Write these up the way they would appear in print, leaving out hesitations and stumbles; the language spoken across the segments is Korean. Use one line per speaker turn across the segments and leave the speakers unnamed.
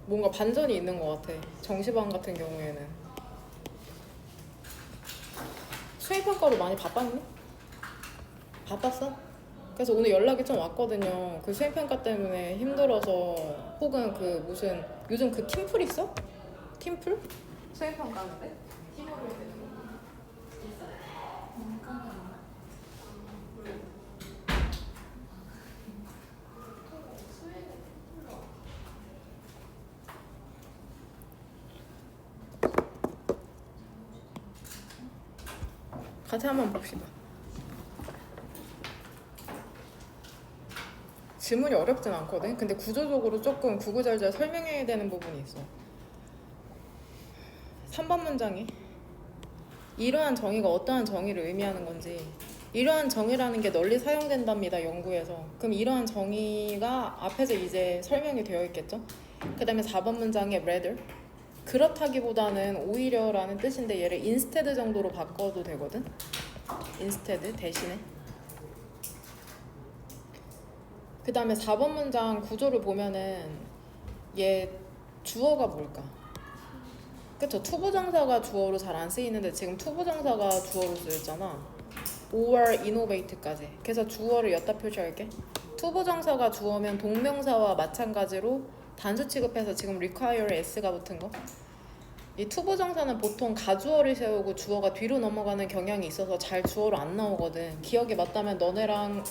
뭔가 반전이 있는 것 같아. 정시반 같은 경우에는. 수행평가로 많이 바빴니? 바빴어? 그래서 오늘 연락이 좀 왔거든요. 그 수행평가 때문에 힘들어서 혹은 그 무슨 요즘 그 팀플 있어? 팀플? 수행평가 하는데? 팀으로 해야 되는 거? 같이 한번 봅시다. 질문이 어렵진 않거든. 근데 구조적으로 조금 구구절절 설명해야 되는 부분이 있어. 3번 문장이 이러한 정의가 어떠한 정의를 의미하는 건지, 이러한 정의라는 게 널리 사용된답니다, 연구에서. 그럼 이러한 정의가 앞에서 이제 설명이 되어 있겠죠? 그 다음에 4번 문장에 rather, 그렇다기보다는 오히려라는 뜻인데 얘를 instead 정도로 바꿔도 되거든? instead, 대신에. 그 다음에 4번 문장 구조를 보면은 얘 주어가 뭘까? 그쵸? 투부정사가 주어로 잘 안 쓰이는데 지금 투부정사가 주어로 쓰였잖아. or innovate까지. 그래서 주어를 엿다 표시할게. 투부정사가 주어면 동명사와 마찬가지로 단수 취급해서 지금 require s가 붙은 거. 이 투부정사는 보통 가주어를 세우고 주어가 뒤로 넘어가는 경향이 있어서 잘 주어로 안 나오거든. 기억이 맞다면 너네랑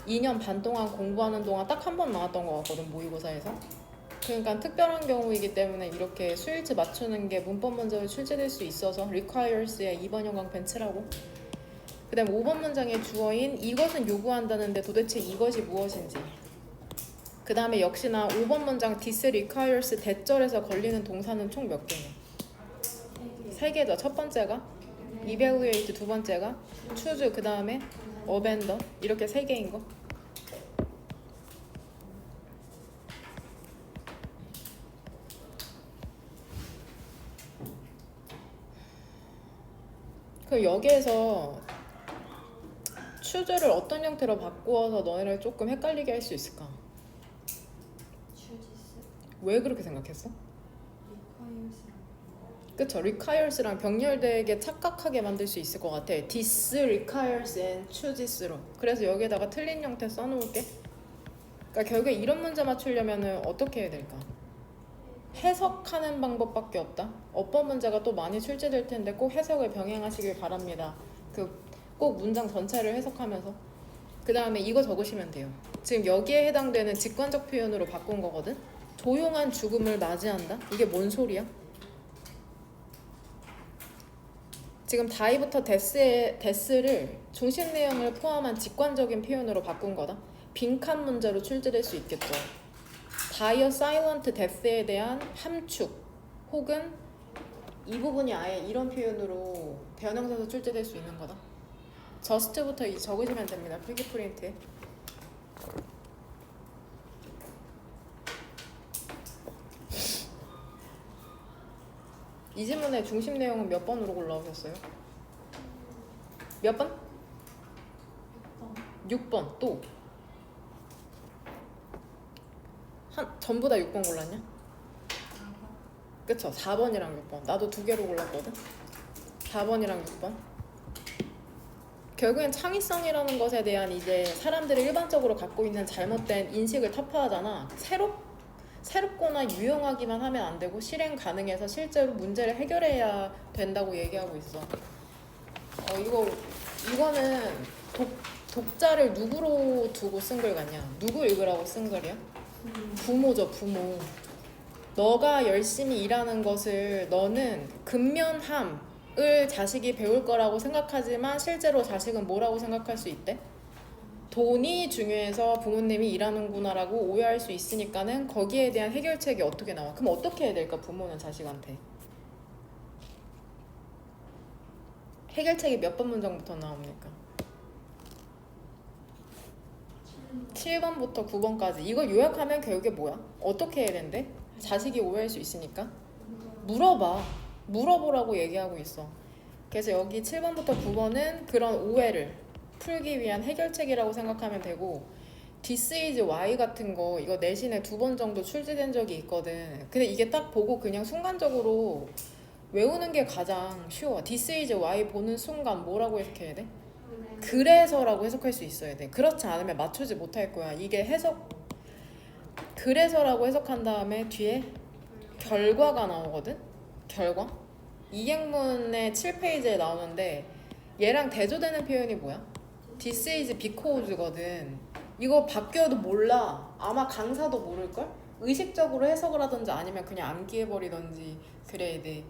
2년 반 동안 공부하는 동안 딱 한 번 나왔던 것 같거든, 모의고사에서. 그러니까 특별한 경우이기 때문에 이렇게 수일치 맞추는 게 문법 문제로 출제될 수 있어서 requires의 2번 형광 벤츠라고. 그 다음 5번 문장의 주어인 이것은 요구한다는데 도대체 이것이 무엇인지. 그 다음에 역시나 5번 문장 this requires 대절에서 걸리는 동사는 총 몇 개냐? 3개죠. 첫 번째가 evaluate, 두 번째가 choose, 그 다음에 abandon, 이렇게 3개인 거. 그럼 여기에서 choose를 어떤 형태로 바꾸어서 너네를 조금 헷갈리게 할 수 있을까? 왜 그렇게 생각했어? 그쵸? requires랑 병렬되게 착각하게 만들 수 있을 것 같아. this requires and chooses로. 그래서 여기에다가 틀린 형태 써놓을게. 그러니까 결국에 이런 문제 맞추려면 어떻게 해야 될까? 해석하는 방법밖에 없다. 어법 문제가 또 많이 출제될 텐데 꼭 해석을 병행하시길 바랍니다. 꼭 문장 전체를 해석하면서. 그 다음에 이거 적으시면 돼요. 지금 여기에 해당되는 직관적 표현으로 바꾼 거거든. 조용한 죽음을 맞이한다? 이게 뭔 소리야? 지금 다이부터 데스를 중심 내용을 포함한 직관적인 표현으로 바꾼 거다. 빈칸 문제로 출제될 수 있겠죠. 다이어 사일런트 데스에 대한 함축 혹은 이 부분이 아예 이런 표현으로 대형사에서 출제될 수 있는 거다. 저스트부터 적으시면 됩니다. 필기 프린트에. 이 질문의 중심 내용은 몇 번으로 골라오셨어요? 몇 번? 6번. 또? 전부 다 6번 골랐냐? 그쵸? 4번이랑 6번. 나도 2개로 골랐거든? 4번이랑 6번. 결국엔 창의성이라는 것에 대한 이제 사람들이 일반적으로 갖고 있는 잘못된 인식을 타파하잖아. 새롭거나 유용하기만 하면 안 되고 실행 가능해서 실제로 문제를 해결해야 된다고 얘기하고 있어. 이거는 독자를 누구로 두고 쓴 글 같냐? 누구 읽으라고 쓴 글이야? 부모죠, 부모. 너가 열심히 일하는 것을 너는 근면함을 자식이 배울 거라고 생각하지만 실제로 자식은 뭐라고 생각할 수 있대? 돈이 중요해서 부모님이 일하는구나라고 오해할 수 있으니까는 거기에 대한 해결책이 어떻게 나와? 그럼 어떻게 해야 될까? 부모는 자식한테. 해결책이 몇 번 문장부터 나옵니까? 7번부터 9번까지. 이걸 요약하면 결국에 뭐야? 어떻게 해야 된대? 자식이 오해할 수 있으니까 물어보라고 얘기하고 있어. 그래서 여기 7번부터 9번은 그런 오해를 풀기 위한 해결책이라고 생각하면 되고, This is why 같은 거 이거 내신에 2번 정도 출제된 적이 있거든. 근데 이게 딱 보고 그냥 순간적으로 외우는 게 가장 쉬워. This is why 보는 순간 뭐라고 해석해야 돼? 그래서라고 해석할 수 있어야 돼. 그렇지 않으면 맞추지 못할 거야. 이게 해석 그래서라고 해석한 다음에 뒤에 결과가 나오거든. 결과. 이행문의 7페이지에 나오는데 얘랑 대조되는 표현이 뭐야? This is because거든. 이거 바뀌어도 몰라. 아마 강사도 모를걸? 의식적으로 해석을 하든지 아니면 그냥 암기해버리든지 그래야 돼.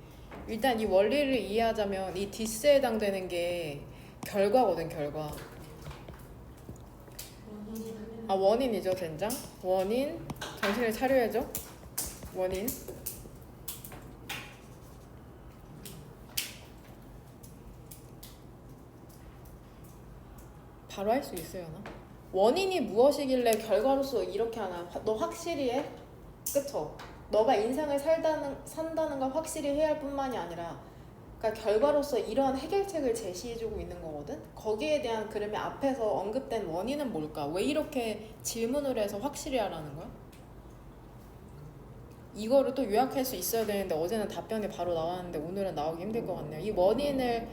일단 이 원리를 이해하자면 이 this에 해당되는 게 결과거든. 결과. 아 원인이죠. 된장. 원인. 정신을 차려야죠. 원인. 바로 할 수 있어요 나? 원인이 무엇이길래 결과로서 이렇게 하나? 너 확실히 해? 그쵸? 너가 인생을 산다는 걸 확실히 해야 할 뿐만이 아니라 그러니까 결과로서 이러한 해결책을 제시해주고 있는 거거든? 거기에 대한 그러면 앞에서 언급된 원인은 뭘까? 왜 이렇게 질문을 해서 확실히 하라는 거야? 이거를 또 요약할 수 있어야 되는데 어제는 답변이 바로 나왔는데 오늘은 나오기 힘들 것 같네요. 이 원인을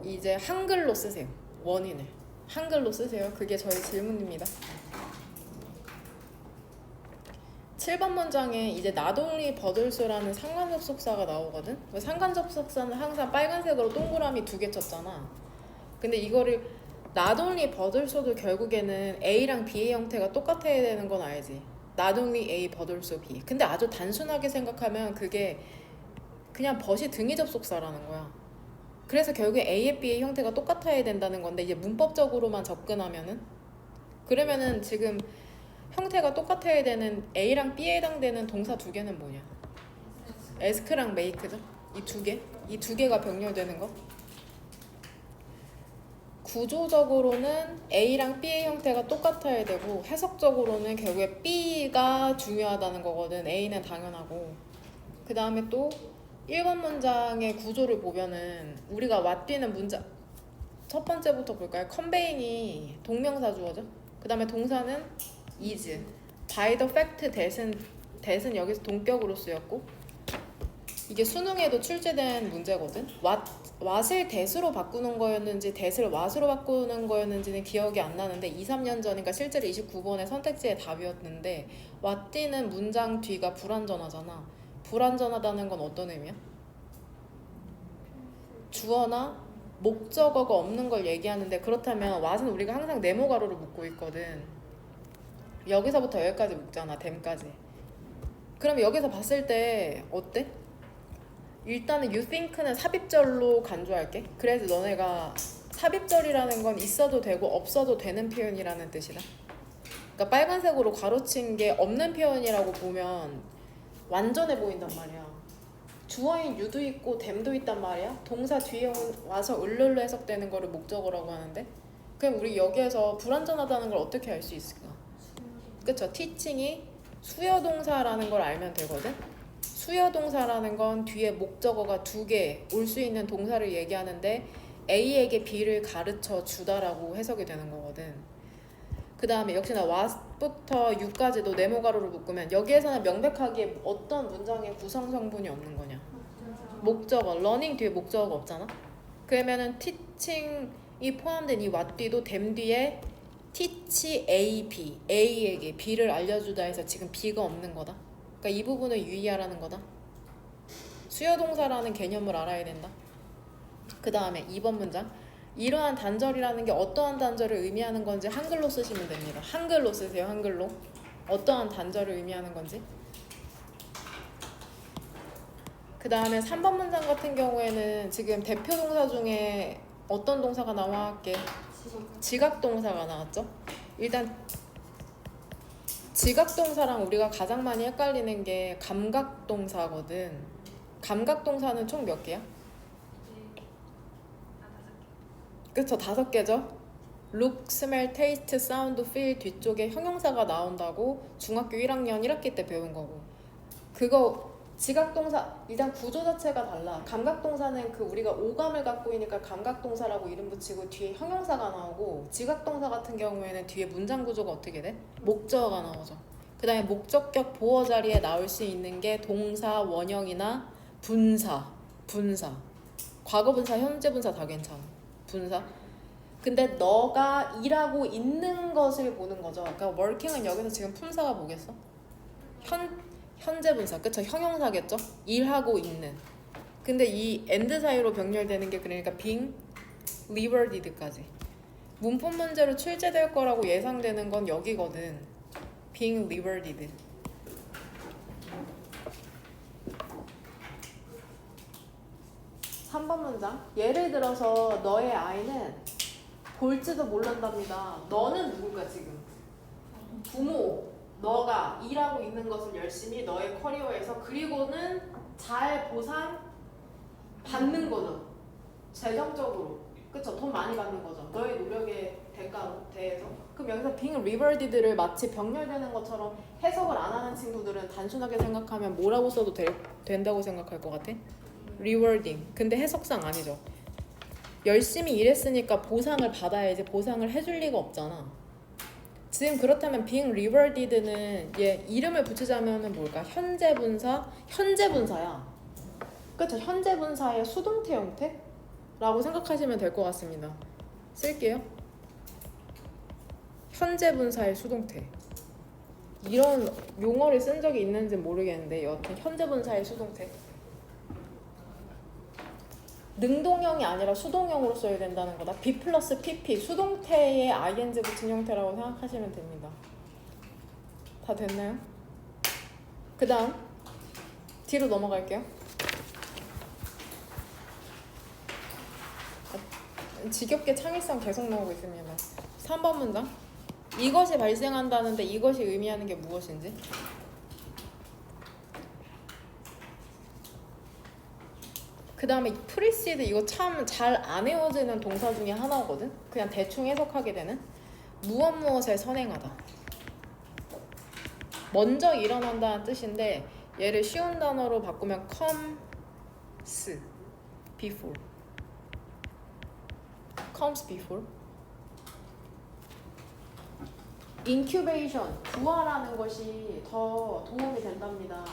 이제 한글로 쓰세요. 원인을 한글로 쓰세요. 그게 저희 질문입니다. 7번 문장에 이제 not only butters라는 상관접속사가 나오거든. 상관접속사는 항상 빨간색으로 동그라미 2개 쳤잖아. 근데 이거를 not only butters도 결국에는 A랑 B의 형태가 똑같아야 되는 건 알지. not only A but also B. 근데 아주 단순하게 생각하면 그게 그냥 but이 등위 접속사라는 거야. 그래서 결국에 A의 B의 형태가 똑같아야 된다는 건데 이제 문법적으로만 접근하면은 그러면은 지금 형태가 똑같아야 되는 A랑 B에 해당되는 동사 2개는 뭐냐? ask랑 make죠. 이 2개. 이 2개가 병렬되는 거. 구조적으로는 A랑 B의 형태가 똑같아야 되고 해석적으로는 결국에 B가 중요하다는 거거든. A는 당연하고. 그 다음에 또 1번 문장의 구조를 보면은 우리가 왓뛰는 문장 첫 번째부터 볼까요? 컨베인이 동명사 주어죠. 그 다음에 동사는 is. by the fact that은 여기서 동격으로 쓰였고 이게 수능에도 출제된 문제거든. what을 that으로 바꾸는 거였는지 that을 what으로 바꾸는 거였는지는 기억이 안 나는데 2, 3년 전이니까 실제로 29번의 선택지의 답이었는데 왓뛰는 문장 뒤가 불완전하잖아. 불완전하다는 건 어떤 의미야? 주어나 목적어가 없는 걸 얘기하는데 그렇다면 what은 우리가 항상 네모 가로로 묶고 있거든. 여기서부터 여기까지 묶잖아. them까지. 그럼 여기서 봤을 때 어때? 일단은 you think는 삽입절로 간주할게. 그래서 너네가 삽입절이라는 건 있어도 되고 없어도 되는 표현이라는 뜻이다. 그러니까 빨간색으로 가로친 게 없는 표현이라고 보면 완전해 보인단 말이야. 주어인 you도 있고 them도 있단 말이야. 동사 뒤에 와서 을룰로 해석되는 거를 목적어라고 하는데 그럼 우리 여기에서 불완전하다는 걸 어떻게 알 수 있을까? 그쵸? teaching이 수여동사라는 걸 알면 되거든. 수여동사라는 건 뒤에 목적어가 2개 올 수 있는 동사를 얘기하는데 A에게 B를 가르쳐 주다라고 해석이 되는 거거든. 그 다음에 역시나 what부터 you까지도 네모 가로로 묶으면 여기에서는 명백하게 어떤 문장의 구성 성분이 없는 거냐? 목적어. learning 뒤에 목적어가 없잖아. 그러면은 teaching이 포함된 이 what 뒤도 them 뒤에 teach A, B, A에게 B를 알려주다 해서 지금 B가 없는 거다. 그러니까 이 부분을 유의하라는 거다. 수요동사라는 개념을 알아야 된다. 그 다음에 2번 문장. 이러한 단절이라는 게 어떠한 단절을 의미하는 건지 한글로 쓰시면 됩니다. 한글로 쓰세요. 한글로. 어떠한 단절을 의미하는 건지. 그 다음에 3번 문장 같은 경우에는 지금 대표 동사 중에 어떤 동사가 나왔게? 지각동사가 나왔죠. 일단 지각동사랑 우리가 가장 많이 헷갈리는 게 감각동사거든. 감각동사는 총 몇 개야? 그쵸, 5개죠. look, smell, taste, sound, feel 뒤쪽에 형용사가 나온다고 중학교 1학년 1학기 때 배운 거고 그거 지각동사 일단 구조 자체가 달라. 감각동사는 그 우리가 오감을 갖고 있으니까 감각동사라고 이름 붙이고 뒤에 형용사가 나오고, 지각동사 같은 경우에는 뒤에 문장 구조가 어떻게 돼? 목적어가 나오죠. 그 다음에 목적격 보어 자리에 나올 수 있는 게 동사, 원형이나 분사. 과거 분사, 현재 분사 다 괜찮아. 분사. 근데 너가 일하고 있는 것을 보는 거죠. 그러니까 working은 여기서 지금 품사가 뭐겠어? 현재 분사, 그쵸? 형용사겠죠? 일하고 있는. 근데 이 and 사이로 병렬되는 게 그러니까 being, liver did까지. 문법 문제로 출제될 거라고 예상되는 건 여기거든. being liver did. (3번) 문장. 예를 들어서 너의 아이는 볼지도 모른답니다. 너는 누굴까 지금? 부모. 너가 일하고 있는 것을 열심히 너의 커리어에서, 그리고는 잘 보상 받는 거죠. 재정적으로. 그쵸? 돈 많이 받는 거죠. 너의 노력의 대가로 대해서. 그럼 여기서 being rewarded를 마치 병렬되는 것처럼 해석을 안 하는 친구들은 단순하게 생각하면 뭐라고 써도 된다고 생각할 것 같아? rewarding. 근데 해석상 아니죠. 열심히 일했으니까 보상을 받아야지 보상을 해줄 리가 없잖아. 지금 그렇다면 being rewarded는 얘 이름을 붙이자면은 뭘까? 현재 분사야. 그렇죠? 현재 분사의 수동태 형태라고 생각하시면 될 것 같습니다. 쓸게요. 현재 분사의 수동태. 이런 용어를 쓴 적이 있는지 모르겠는데 여하튼 현재 분사의 수동태. 능동형이 아니라 수동형으로 써야 된다는 거다. be 플러스 pp, 수동태에 ing 붙인 형태라고 생각하시면 됩니다. 다 됐나요? 그 다음 뒤로 넘어갈게요. 지겹게 창의성 계속 나오고 있습니다. 3번 문장. 이것이 발생한다는데 이것이 의미하는 게 무엇인지. 그 다음에 프리시드, 이거 참 잘 안 외워지는 동사 중에 하나거든. 그냥 대충 해석하게 되는. 무엇을 선행하다. 먼저 일어난다는 뜻인데 얘를 쉬운 단어로 바꾸면 comes before. incubation, 부활하는 것이 더 도움이 된답니다.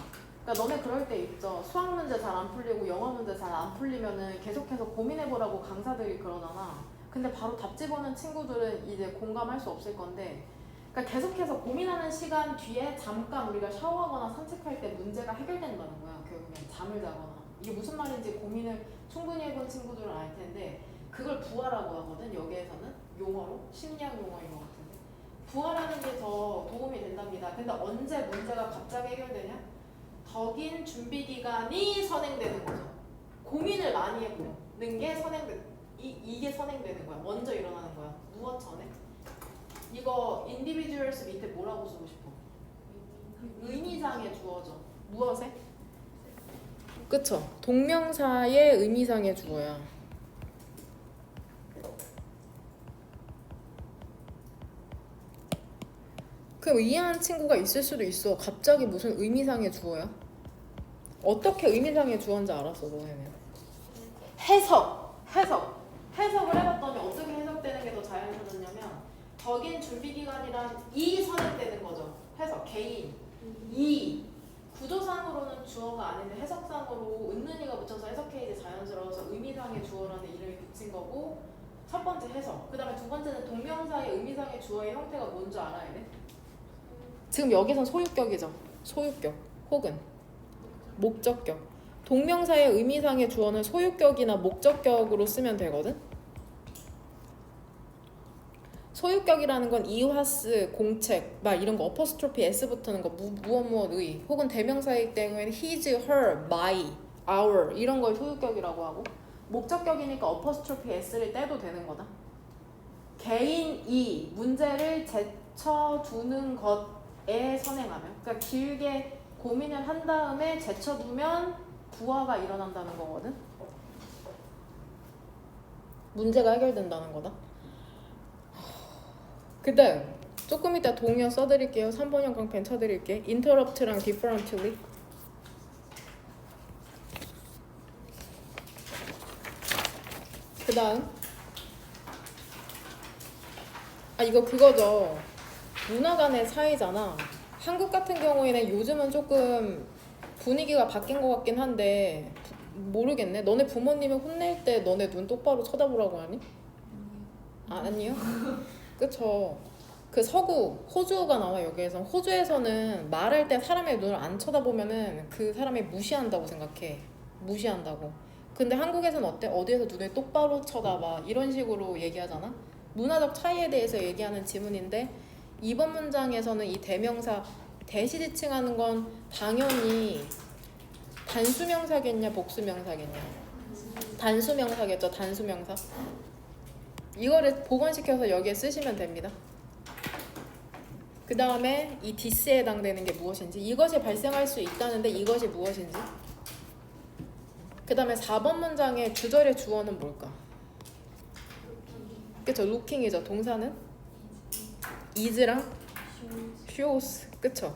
그러니까 너네 그럴 때 있죠. 수학 문제 잘 안 풀리고 영어 문제 잘 안 풀리면은 계속해서 고민해보라고 강사들이 그러잖아. 근데 바로 답 집어넣은 친구들은 이제 공감할 수 없을 건데, 그러니까 계속해서 고민하는 시간 뒤에 잠깐 우리가 샤워하거나 산책할 때 문제가 해결된다는 거야. 결국엔 잠을 자거나. 이게 무슨 말인지 고민을 충분히 해본 친구들은 알 텐데 그걸 부활하고 하거든. 여기에서는 용어로 심리학 용어인 것 같은데 부활하는 게 더 도움이 된답니다. 근데 언제 문제가 갑자기 해결되냐? 더 긴 준비 기간이 선행되는 거죠. 고민을 많이 해보는 게 이게 선행되는 거야. 먼저 일어나는 거야. 무엇 전에? 이거 individuals 밑에 뭐라고 쓰고 싶어? 의미상의 주어죠. 무엇에? 그쵸? 동명사의 의미상의 주어야. 그럼 이해하는 친구가 있을 수도 있어. 갑자기 무슨 의미상의 주어야? 어떻게 의미상의 주어인지 알았어, 너네는. 해석을 해봤더니 어떻게 해석되는 게 더 자연스럽냐면 더 긴 준비기간이란 이 선행되는 거죠. 해석, 개인. 이 구조상으로는 주어가 아닌데 해석상으로 은는이가 붙여서 해석해야지 자연스러워서 의미상의 주어라는 이름이 붙인 거고, 첫 번째 해석. 그 다음에 두 번째는 동명사의 의미상의 주어의 형태가 뭔지 알아야 돼. 지금 여기선 소유격이죠. 소유격 혹은 목적격. 동명사의 의미상의 주어는 소유격이나 목적격으로 쓰면 되거든. 소유격이라는 건 이화스, 공책, 막 이런 거 어퍼스트로피 S 붙는 거 무엇의 혹은 대명사일 경우에는 his, her, my, our 이런 걸 소유격이라고 하고, 목적격이니까 어퍼스트로피 S를 떼도 되는 거다. 개인이 문제를 제쳐두는 것에 선행하면, 그러니까 길게 고민을 한 다음에 제쳐두면 부화가 일어난다는 거거든. 문제가 해결된다는 거다. 그 다음 조금 이따 동의어 써드릴게요. 3번형 강펜 쳐드릴게. interrupt랑 differently. 그 다음 이거 그거죠. 문화 간의 차이잖아. 한국 같은 경우에는 요즘은 조금 분위기가 바뀐 것 같긴 한데 모르겠네. 너네 부모님이 혼낼 때 너네 눈 똑바로 쳐다보라고 하니? 아니요? 그쵸. 그 서구 호주가 나와. 여기에서 호주에서는 말할 때 사람의 눈을 안 쳐다보면은 그 사람이 무시한다고 생각해. 무시한다고. 근데 한국에서는 어때? 어디에서 눈을 똑바로 쳐다봐 이런 식으로 얘기하잖아. 문화적 차이에 대해서 얘기하는 지문인데 이번 문장에서는 이 대명사 대시지칭하는 건 당연히 단수명사겠냐 복수명사겠냐? 단수명사겠죠. 단수명사. 이거를 복원시켜서 여기에 쓰시면 됩니다. 그 다음에 이 this에 해당되는 게 무엇인지, 이것이 발생할 수 있다는데 이것이 무엇인지. 그 다음에 4번 문장의 주절의 주어는 뭘까? 그쵸, looking이죠. 동사는 is랑 shows. 그쵸.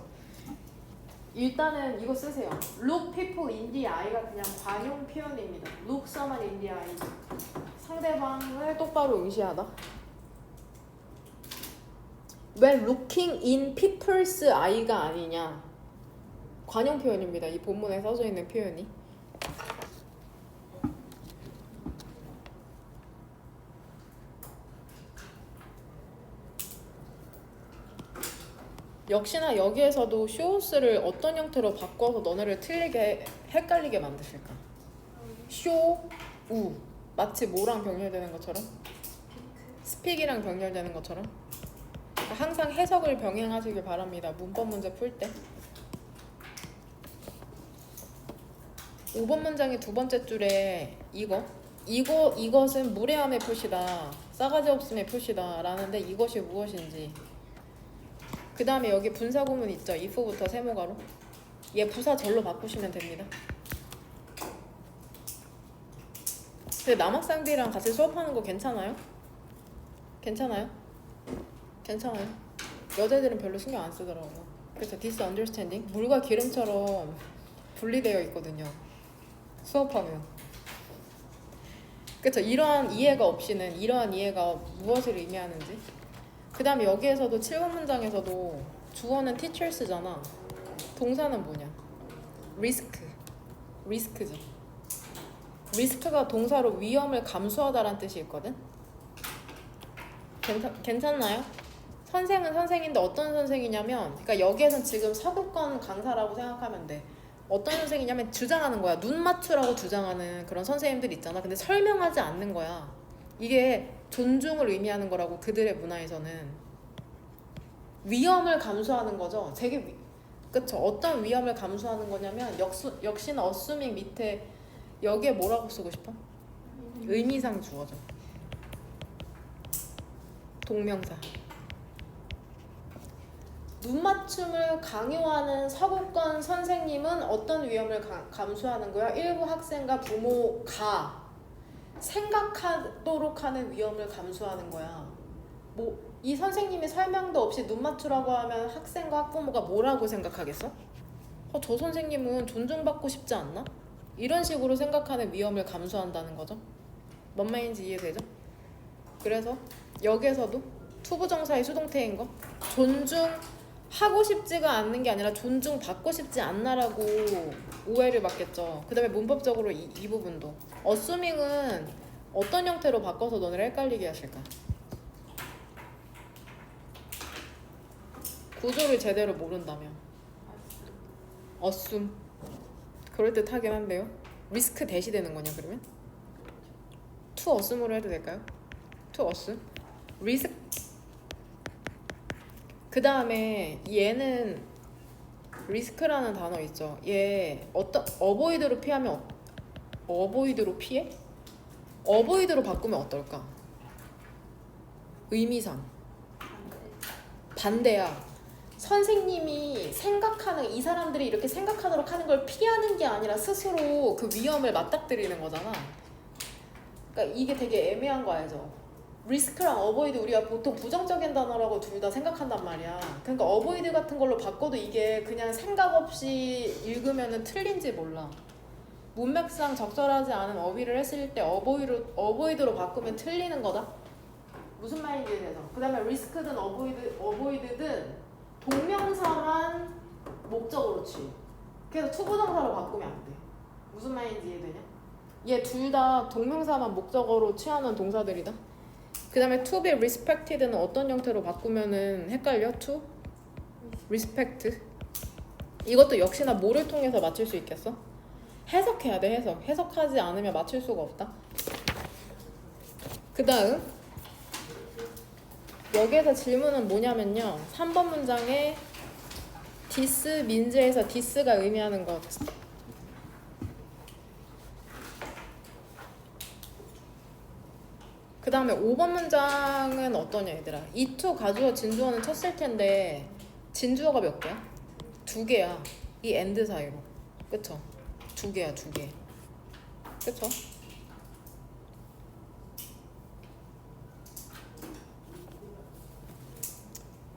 일단은 이거 쓰세요. look people in the eye가 그냥 관용 표현입니다. look someone in the eye. 상대방을 똑바로 의시하다. 왜 looking in people's eye가 아니냐? 관용 표현입니다. 이 본문에 써져 있는 표현이. 역시나 여기에서도 shows를 어떤 형태로 바꿔서 너네를 틀리게 헷갈리게 만드실까? show, 우 마치 뭐랑 병렬되는 것처럼? speak이랑 병렬되는 것처럼? 항상 해석을 병행하시길 바랍니다. 문법 문제 풀 때. 5번 문장의 두 번째 줄에 이것은 무례함의 표시다. 싸가지 없음의 표시다. 라는데 이것이 무엇인지. 그 다음에 여기 분사구문 있죠. if부터 세모가로. 얘 부사 절로 바꾸시면 됩니다. 근데 남학생들이랑 같이 수업하는 거 괜찮아요? 괜찮아요? 괜찮아요. 여자들은 별로 신경 안 쓰더라고요. 그래서 disunderstanding 물과 기름처럼 분리되어 있거든요. 수업하면. 그쵸. 이러한 이해가 없이는 이러한 이해가 무엇을 의미하는지. 그 다음에 여기에서도 7번 문장에서도 주어는 teachers잖아. 동사는 뭐냐? risk죠. risk가 동사로 위험을 감수하다라는 뜻이 있거든. 괜찮나요? 선생은 선생인데 어떤 선생이냐면, 그러니까 여기에선 지금 서구권 강사라고 생각하면 돼. 어떤 선생이냐면 주장하는 거야. 눈 맞추라고 주장하는 그런 선생님들 있잖아. 근데 설명하지 않는 거야. 이게 존중을 의미하는 거라고. 그들의 문화에서는 위험을 감수하는 거죠. 되게 그쵸. 어떤 위험을 감수하는 거냐면 역시나 assuming 밑에 여기에 뭐라고 쓰고 싶어? 의미상 주어죠. 동명사. 눈맞춤을 강요하는 서구권 선생님은 어떤 위험을 감수하는 거야? 일부 학생과 부모가 생각하도록 하는 위험을 감수하는 거야. 이 선생님이 설명도 없이 눈 맞추라고 하면 학생과 학부모가 뭐라고 생각하겠어? 저 선생님은 존중받고 싶지 않나? 이런 식으로 생각하는 위험을 감수한다는 거죠. 뭔 말인지 이해되죠? 그래서 여기에서도 투부정사의 수동태인 거 존중하고 싶지가 않는 게 아니라 존중받고 싶지 않나라고 오해를 받겠죠. 그 다음에 문법적으로 이 부분도 assuming은 어떤 형태로 바꿔서 너네를 헷갈리게 하실까? 구조를 제대로 모른다면 assume 그럴듯하긴 한데요. 리스크 대시되는 거냐 그러면? to assume으로 해도 될까요? to assume 리스크. 그 다음에 얘는 리스크라는 단어 있죠. 얘 어떤 어보이드로 피하면 어보이드로 피해? 어보이드로 바꾸면 어떨까? 의미상 반대야. 선생님이 생각하는 이 사람들이 이렇게 생각하도록 하는 걸 피하는 게 아니라 스스로 그 위험을 맞닥뜨리는 거잖아. 그러니까 이게 되게 애매한 거 알죠? 리스크랑 어보이드 우리가 보통 부정적인 단어라고 둘 다 생각한단 말이야. 그러니까 어보이드 같은 걸로 바꿔도 이게 그냥 생각 없이 읽으면은 틀린지 몰라. 문맥상 적절하지 않은 어휘를 했을 때 어보이드로 바꾸면 틀리는 거다. 무슨 말인지에 대해서. 그 다음에 리스크든 어보이드든 동명사만 목적으로 취해. 그래서 투부정사로 바꾸면 안 돼. 무슨 말인지 이해되냐? 얘 둘 다 동명사만 목적어로 취하는 동사들이다. 그 다음에 to be respected는 어떤 형태로 바꾸면은 헷갈려? to respect. 이것도 역시나 뭐를 통해서 맞출 수 있겠어? 해석해야 돼. 해석하지 않으면 맞출 수가 없다. 그 다음 여기에서 질문은 뭐냐면요, 3번 문장에 this means에서 this가 의미하는 것. 그 다음에 5번 문장은 어떠냐 얘들아. 이 to 가주어 진주어는 쳤을 텐데 진주어가 몇 개야? 2개야. 이 and 사이로. 그쵸? 2개야 2개. 그쵸?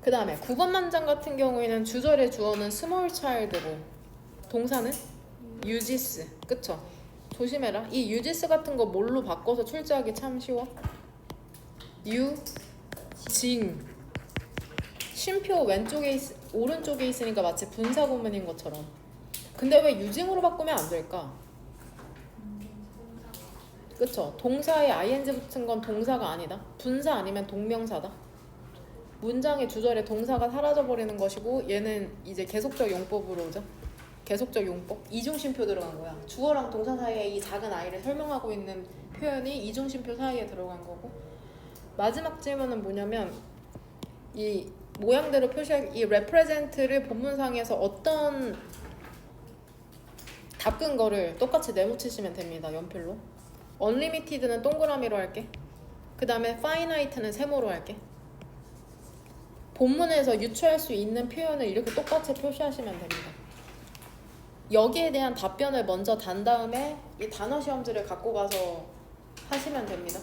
그 다음에 9번 문장 같은 경우에는 주절의 주어는 small child고 동사는 uses. 그쵸? 조심해라. 이 uses 같은 거 뭘로 바꿔서 출제하기 참 쉬워. 징. 쉼표 오른쪽에 있으니까 마치 분사 구문인 것처럼. 근데 왜 유징으로 바꾸면 안 될까? 그쵸? 동사에 ing 붙은 건 동사가 아니다. 분사 아니면 동명사다. 문장의 주절에 동사가 사라져버리는 것이고 얘는 이제 계속적 용법으로 오죠. 계속적 용법. 이중심표 들어간 거야. 주어랑 동사 사이에 이 작은 아이를 설명하고 있는 표현이 이중심표 사이에 들어간 거고. 마지막 질문은 뭐냐면 이 모양대로 표시할 이 represent를 본문상에서 어떤 답근 거를 똑같이 네모치시면 됩니다. 연필로. unlimited는 동그라미로 할게. 그 다음에 finite는 세모로 할게. 본문에서 유추할 수 있는 표현을 이렇게 똑같이 표시하시면 됩니다. 여기에 대한 답변을 먼저 단 다음에 이 단어 시험지를 갖고 가서 하시면 됩니다.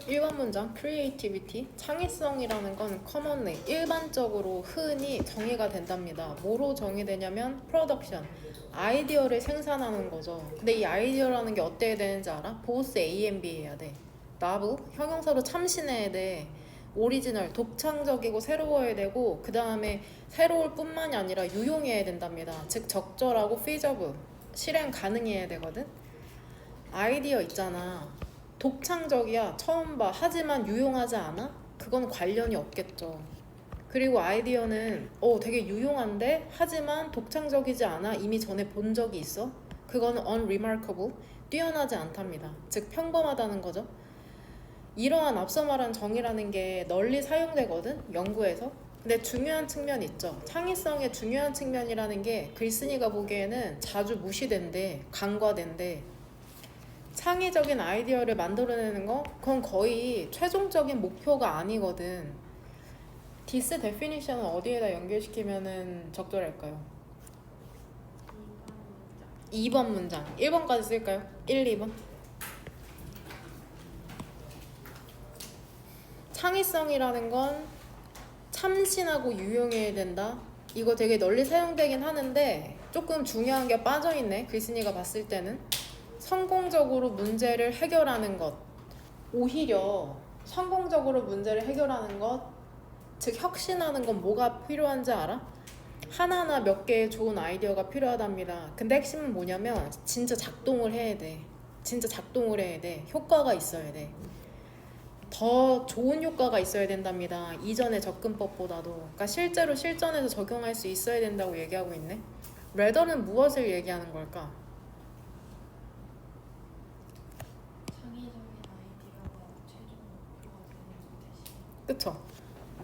1번 문장 creativity. 창의성이라는 건 commonly 일반적으로 흔히 정의가 된답니다. 뭐로 정의되냐면 production, 아이디어를 생산하는 거죠. 근데 이 아이디어라는 게 어때야 되는지 알아? both A and B 해야 돼. 나부 형용사로 참신해야 돼. 오리지널, 독창적이고 새로워야 되고, 그 다음에 새로울 뿐만이 아니라 유용해야 된답니다. 즉 적절하고 feasible, 실행 가능해야 되거든. 아이디어 있잖아. 독창적이야, 처음 봐. 하지만 유용하지 않아? 그건 관련이 없겠죠. 그리고 아이디어는 되게 유용한데 하지만 독창적이지 않아. 이미 전에 본 적이 있어. 그거는 unremarkable, 뛰어나지 않답니다. 즉 평범하다는 거죠. 이러한 앞서 말한 정의라는 게 널리 사용되거든, 연구에서. 근데 중요한 측면이 있죠. 창의성의 중요한 측면이라는 게 글쓴이가 보기에는 자주 무시된대, 간과된대. 창의적인 아이디어를 만들어내는 거, 그건 거의 최종적인 목표가 아니거든. this definition은 어디에다 연결시키면은 적절할까요? 2번 문장. 1번까지 쓸까요? 1, 2번. 창의성이라는 건 참신하고 유용해야 된다. 이거 되게 널리 사용되긴 하는데 조금 중요한 게 빠져있네. 글쓴이가 봤을 때는. 성공적으로 문제를 해결하는 것. 오히려 성공적으로 문제를 해결하는 것, 즉 혁신하는 건 뭐가 필요한지 알아? 하나하나 몇 개의 좋은 아이디어가 필요하답니다. 근데 핵심은 뭐냐면 진짜 작동을 해야 돼. 진짜 작동을 해야 돼. 효과가 있어야 돼. 더 좋은 효과가 있어야 된답니다. 이전의 접근법보다도. 그러니까 실제로 실전에서 적용할 수 있어야 된다고 얘기하고 있네. rather는 무엇을 얘기하는 걸까? 그쵸?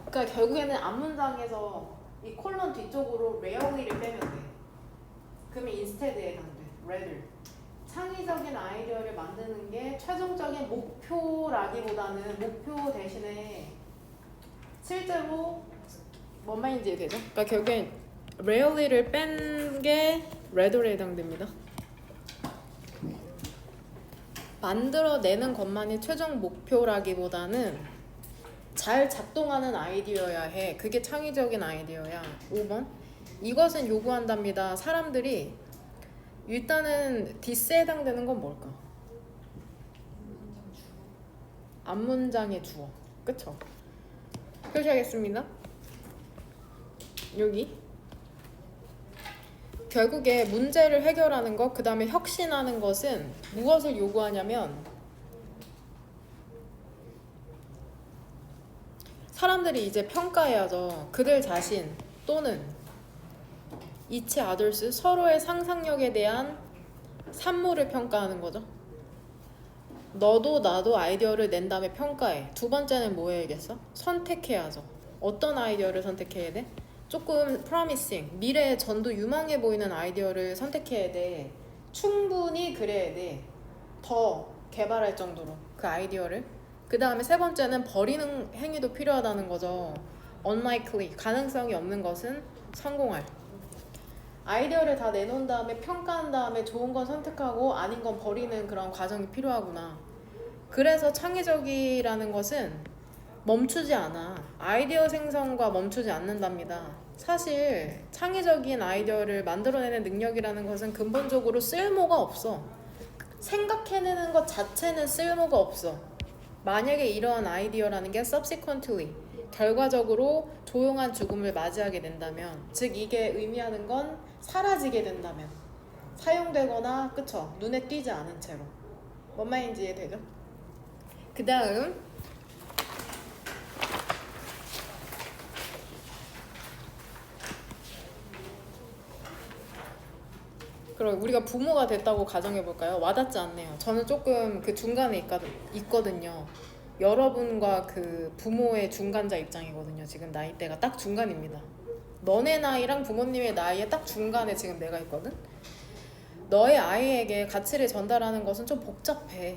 그러니까 결국에는 앞문장에서 이 콜론 뒤쪽으로 rarely를 빼면 돼. 그러면 instead에 가면 돼. rather. 창의적인 아이디어를 만드는 게 최종적인 목표라기보다는 목표 대신에 실제로 뭔 말인지 되죠? 그러니까 결국엔 rarely를 뺀 게 rather에 해당됩니다. 만들어내는 것만이 최종 목표라기보다는 잘 작동하는 아이디어야 해. 그게 창의적인 아이디어야. 5번. 이것은 요구한답니다. 사람들이 일단은 디스에 해당되는 건 뭘까? 앞문장의 주어. 그쵸? 표시하겠습니다. 여기 결국에 문제를 해결하는 것, 그 다음에 혁신하는 것은 무엇을 요구하냐면 사람들이 이제 평가해야죠. 그들 자신 또는 each others, 서로의 상상력에 대한 산모를 평가하는 거죠. 너도 나도 아이디어를 낸 다음에 평가해. 두 번째는 뭐 해야겠어? 선택해야죠. 어떤 아이디어를 선택해야 돼? 조금 promising, 미래에 전도 유망해 보이는 아이디어를 선택해야 돼. 충분히 그래야 돼. 더 개발할 정도로 그 아이디어를. 그 다음에 세 번째는 버리는 행위도 필요하다는 거죠. unlikely, 가능성이 없는 것은 성공할. 아이디어를 다 내놓은 다음에 평가한 다음에 좋은 건 선택하고 아닌 건 버리는 그런 과정이 필요하구나. 그래서 창의적이라는 것은 멈추지 않아. 아이디어 생성과 멈추지 않는답니다. 사실 창의적인 아이디어를 만들어내는 능력이라는 것은 근본적으로 쓸모가 없어. 생각해내는 것 자체는 쓸모가 없어. 만약에 이러한 아이디어라는 게 subsequently, 결과적으로 조용한 죽음을 맞이하게 된다면, 즉 이게 의미하는 건 사라지게 된다면, 사용되거나 그쵸? 눈에 띄지 않은 채로. 뭔 말인지 이해되죠? 그 다음 그럼 우리가 부모가 됐다고 가정해볼까요? 와닿지 않네요. 저는 조금 그 중간에 있거든요. 여러분과 그 부모의 중간자 입장이거든요. 지금 나이대가 딱 중간입니다. 너네 나이랑 부모님의 나이에 딱 중간에 지금 내가 있거든. 너의 아이에게 가치를 전달하는 것은 좀 복잡해.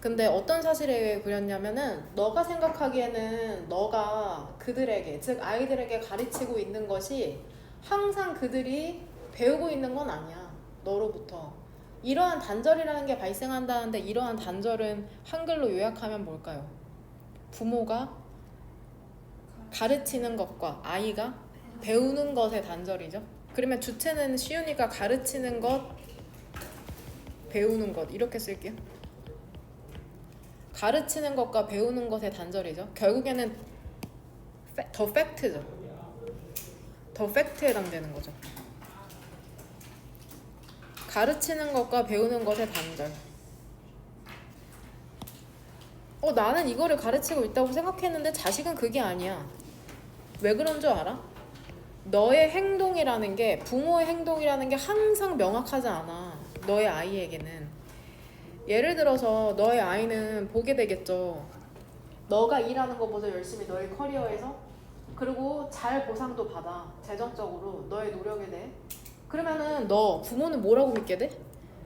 근데 어떤 사실에 그렸냐면은 너가 생각하기에는 너가 그들에게, 즉 아이들에게 가르치고 있는 것이 항상 그들이 배우고 있는 건 아니야. 너로부터. 이러한 단절이라는 게 발생한다는데 이러한 단절은 한글로 요약하면 뭘까요? 부모가 가르치는 것과 아이가 배우는 것의 단절이죠. 그러면 주체는 쉬우니까 가르치는 것, 배우는 것 이렇게 쓸게요. 가르치는 것과 배우는 것의 단절이죠. 결국에는 더 팩트죠. 더 팩트에 해당되는 거죠. 가르치는 것과 배우는 것의 단절. 나는 이거를 가르치고 있다고 생각했는데 자식은 그게 아니야. 왜 그런 줄 알아? 너의 행동이라는 게, 부모의 행동이라는 게 항상 명확하지 않아. 너의 아이에게는. 예를 들어서 너의 아이는 보게 되겠죠. 너가 일하는 것보다 열심히 너의 커리어에서, 그리고 잘 보상도 받아. 재정적으로 너의 노력에 대해. 그러면은 너 부모는 뭐라고 믿게 돼?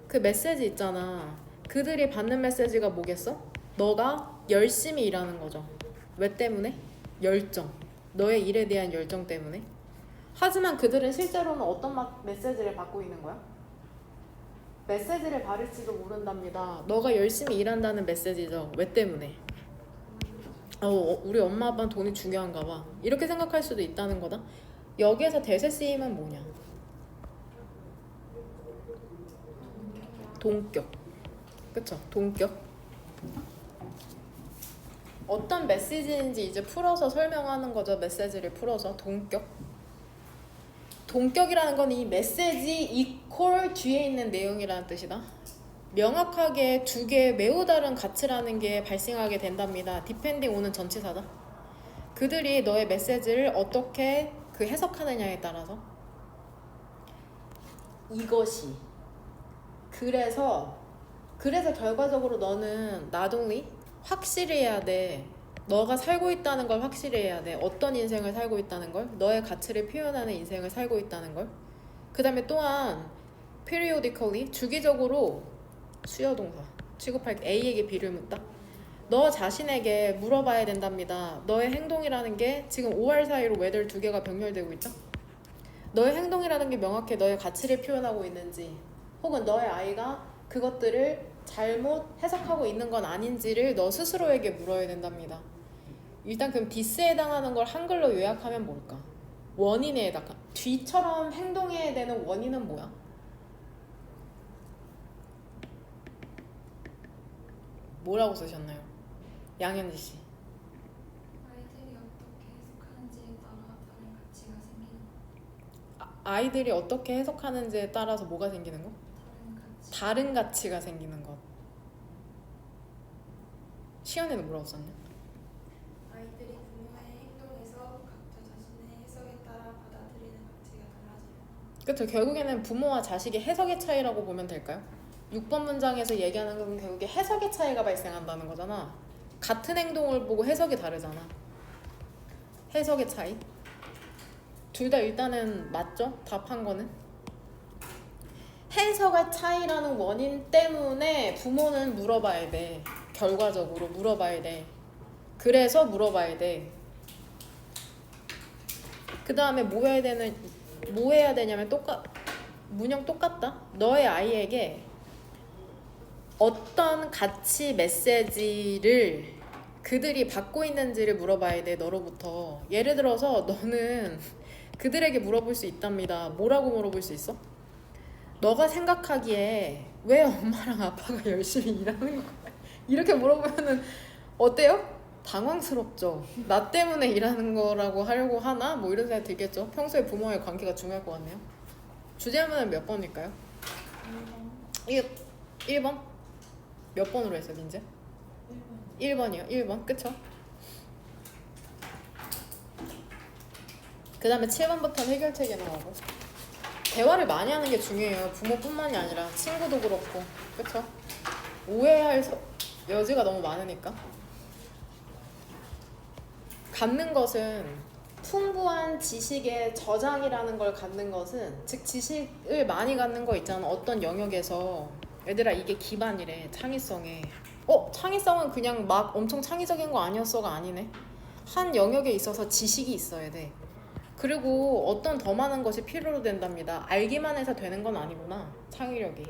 그 메시지 있잖아. 그들이 받는 메시지가 뭐겠어? 너가 열심히 일하는 거죠. 왜 때문에? 열정. 너의 일에 대한 열정 때문에. 하지만 그들은 실제로는 어떤 메시지를 받고 있는 거야? 메시지를 받을지도 모른답니다. 너가 열심히 일한다는 메시지죠. 왜 때문에? 우리 엄마 아빠는 돈이 중요한가 봐. 이렇게 생각할 수도 있다는 거다. 여기에서 대세 쓰임은 뭐냐? 동격. 그쵸? 동격. 어떤 메시지인지 이제 풀어서 설명하는 거죠. 메시지를 풀어서. 동격. 동격이라는 건 이 메시지 이퀄 뒤에 있는 내용이라는 뜻이다. 명확하게 두 개의 매우 다른 가치라는 게 발생하게 된답니다. 디펜딩 오는 전치사다. 그들이 너의 메시지를 어떻게 그 해석하느냐에 따라서. 이것이. 그래서 결과적으로 너는 not only 확실히 해야 돼. 너가 살고 있다는 걸 확실히 해야 돼. 어떤 인생을 살고 있다는 걸, 너의 가치를 표현하는 인생을 살고 있다는 걸. 그 다음에 또한 periodically, 주기적으로 수요동사 취급할 A에게 B를 묻다. 너 자신에게 물어봐야 된답니다. 너의 행동이라는 게 지금 5월 사이로 whether 두 개가 병렬되고 있죠. 너의 행동이라는 게 명확히 너의 가치를 표현하고 있는지, 혹은 너의 아이가 그것들을 잘못 해석하고 있는 건 아닌지를 너 스스로에게 물어야 된답니다. 일단 그럼 디스에 해당하는 걸 한글로 요약하면 뭘까? 원인에 해당한 뒤처럼 행동해야 되는 원인은 뭐야? 뭐라고 쓰셨나요? 양현지 씨.
아이들이 어떻게 해석하는지에 따라 다른 가치가 생기는 것.
아이들이 어떻게 해석하는지에 따라서 뭐가 생기는 거? 다른 가치가 생기는 것. 시연이는 뭐라고 썼냐?
아이들이 부모의 행동에서 각자 자신의 해석에 따라 받아들이는 가치가 달라져요.
그쵸. 결국에는 부모와 자식의 해석의 차이라고 보면 될까요? 6번 문장에서 얘기하는 건 결국에 해석의 차이가 발생한다는 거잖아. 같은 행동을 보고 해석이 다르잖아. 해석의 차이. 둘 다 일단은 맞죠? 답한 거는. 해석의 차이라는 원인 때문에 부모는 물어봐야 돼. 결과적으로 물어봐야 돼. 그래서 물어봐야 돼. 그 다음에 뭐 해야 되냐면 문형 똑같다. 너의 아이에게 어떤 가치 메시지를 그들이 받고 있는지를 물어봐야 돼. 너로부터. 예를 들어서 너는 그들에게 물어볼 수 있답니다. 뭐라고 물어볼 수 있어? 너가 생각하기에 왜 엄마랑 아빠가 열심히 일하는 거야? 이렇게 물어보면은 어때요? 당황스럽죠. 나 때문에 일하는 거라고 하려고 하나? 뭐 이런 생각이 들겠죠. 평소에 부모와의 관계가 중요할 것 같네요. 주제하면 몇 번일까요? 1번? 몇 번으로 했어, 민재? 1번이요. 1번. 그쵸? 그 다음에 7번부터는 해결책에 나오고. 대화를 많이 하는 게 중요해요. 부모뿐만이 아니라 친구도 그렇고. 그쵸? 오해할 여지가 너무 많으니까. 갖는 것은 풍부한 지식의 저장이라는 걸 갖는 것은, 즉 지식을 많이 갖는 거 있잖아. 어떤 영역에서. 얘들아, 이게 기반이래. 창의성에. 창의성은 그냥 막 엄청 창의적인 거 아니었어가 아니네. 한 영역에 있어서 지식이 있어야 돼. 그리고 어떤 더 많은 것이 필요로 된답니다. 알기만 해서 되는 건 아니구나. 창의력이.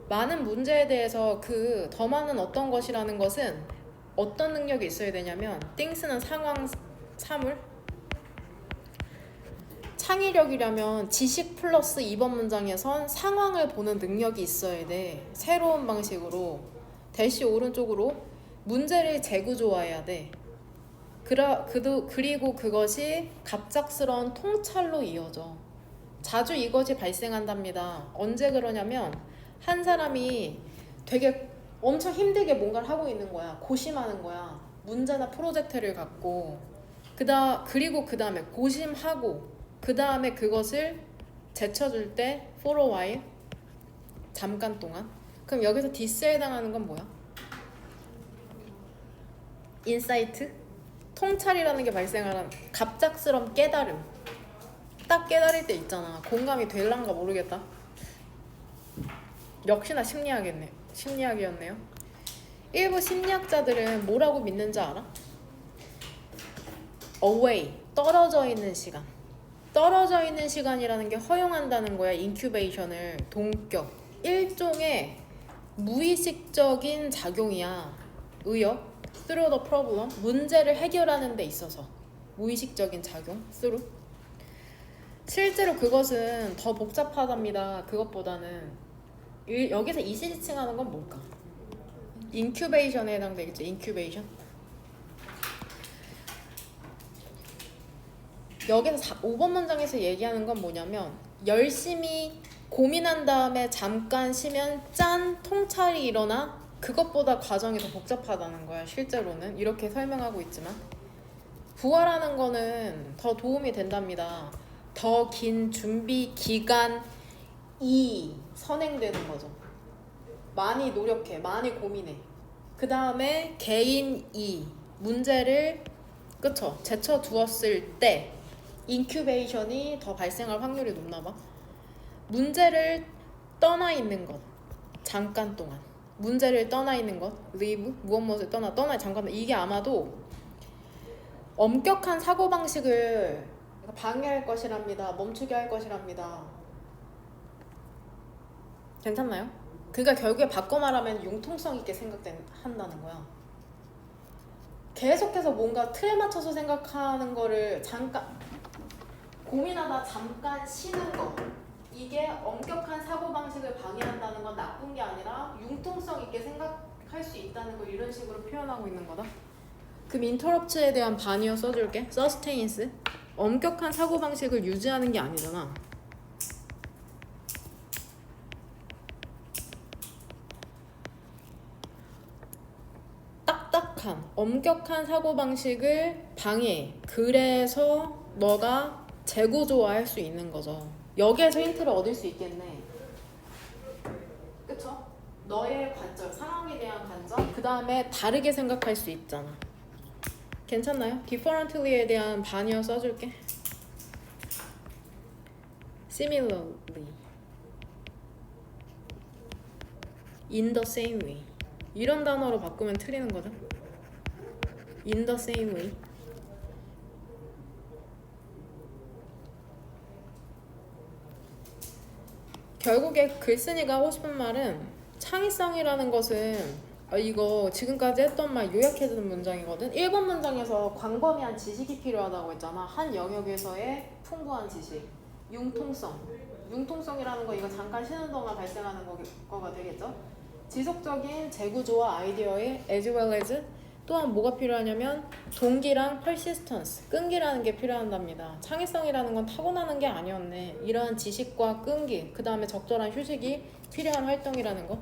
많은 문제에 대해서 그 더 많은 어떤 것이라는 것은 어떤 능력이 있어야 되냐면, things는 상황, 사물. 창의력이라면 지식 플러스 2번 문장에선 상황을 보는 능력이 있어야 돼. 새로운 방식으로. 대시 오른쪽으로 문제를 재구조화해야 돼. 그리고 그것이 갑작스러운 통찰로 이어져. 자주 이것이 발생한답니다. 언제 그러냐면, 한 사람이 되게 엄청 힘들게 뭔가를 하고 있는 거야. 고심하는 거야. 문제나 프로젝트를 갖고. 그리고 그 다음에 고심하고, 그 다음에 그것을 제쳐줄 때 for a while, 잠깐 동안. 그럼 여기서 디스에 해당하는 건 뭐야? 인사이트? 통찰이라는 게 발생하는 갑작스러운 깨달음. 딱 깨달을 때 있잖아. 공감이 될란가 모르겠다. 역시나 심리학이었네요. 일부 심리학자들은 뭐라고 믿는지 알아? away, 떨어져 있는 시간. 떨어져 있는 시간이라는 게 허용한다는 거야. 인큐베이션을. 동격. 일종의 무의식적인 작용이야. 의역. through the problem. 문제를 해결하는 데 있어서. 무의식적인 작용. through. 실제로 그것은 더 복잡하답니다. 그것보다는. 여기서 이시지칭하는 건 뭘까? 인큐베이션에 해당되겠죠. 인큐베이션. 여기서 5번 문장에서 얘기하는 건 뭐냐면, 열심히 고민한 다음에 잠깐 쉬면 짠! 통찰이 일어나. 그것보다 과정이 더 복잡하다는 거야. 실제로는. 이렇게 설명하고 있지만, 부활하는 거는 더 도움이 된답니다. 더 긴 준비 기간이 선행되는 거죠. 많이 노력해. 많이 고민해. 그 다음에 개인이 문제를 그쵸? 제쳐두었을 때 인큐베이션이 더 발생할 확률이 높나봐. 문제를 떠나 있는 것. 잠깐 동안. 문제를 떠나 있는 것. leave. 무엇을 떠나 잠깐. 이게 아마도 엄격한 사고방식을 방해할 것이랍니다. 멈추게 할 것이랍니다. 괜찮나요? 그러니까 결국에 바꿔 말하면 융통성 있게 한다는 거야. 계속해서 뭔가 틀에 맞춰서 생각하는 거를 잠깐 고민하다 잠깐 쉬는 거. 이게 엄격한 사고방식을 방해한다는 건 나쁜 게 아니라 융통성 있게 생각할 수 있다는 걸 이런 식으로 표현하고 있는 거다. 그럼 interrupt에 대한 반이어 써줄게. sustains. 엄격한 사고방식을 유지하는 게 아니잖아. 딱딱한, 엄격한 사고방식을 방해해. 그래서 너가 재구조화할 수 있는 거죠. 여기에서 힌트를 얻을 수 있겠네. 그쵸? 너의 관점, 상황에 대한 관점, 그 다음에 다르게 생각할 수 있잖아. 괜찮나요? differently에 대한 반이어 써줄게. similarly, in the same way. 이런 단어로 바꾸면 틀리는 거죠. in the same way. 결국에 글쓴이가 하고 싶은 말은 창의성이라는 것은 이거 지금까지 했던 말 요약해주는 문장이거든. 1번 문장에서 광범위한 지식이 필요하다고 했잖아. 한 영역에서의 풍부한 지식. 융통성. 융통성이라는 거 이거 잠깐 쉬는 동안 발생하는 거가 되겠죠. 지속적인 재구조와 아이디어의 as well as 또한 뭐가 필요하냐면 동기랑 persistence, 끈기라는 게 필요한답니다. 창의성이라는 건 타고나는 게 아니었네. 이러한 지식과 끈기, 그 다음에 적절한 휴식이 필요한 활동이라는 거.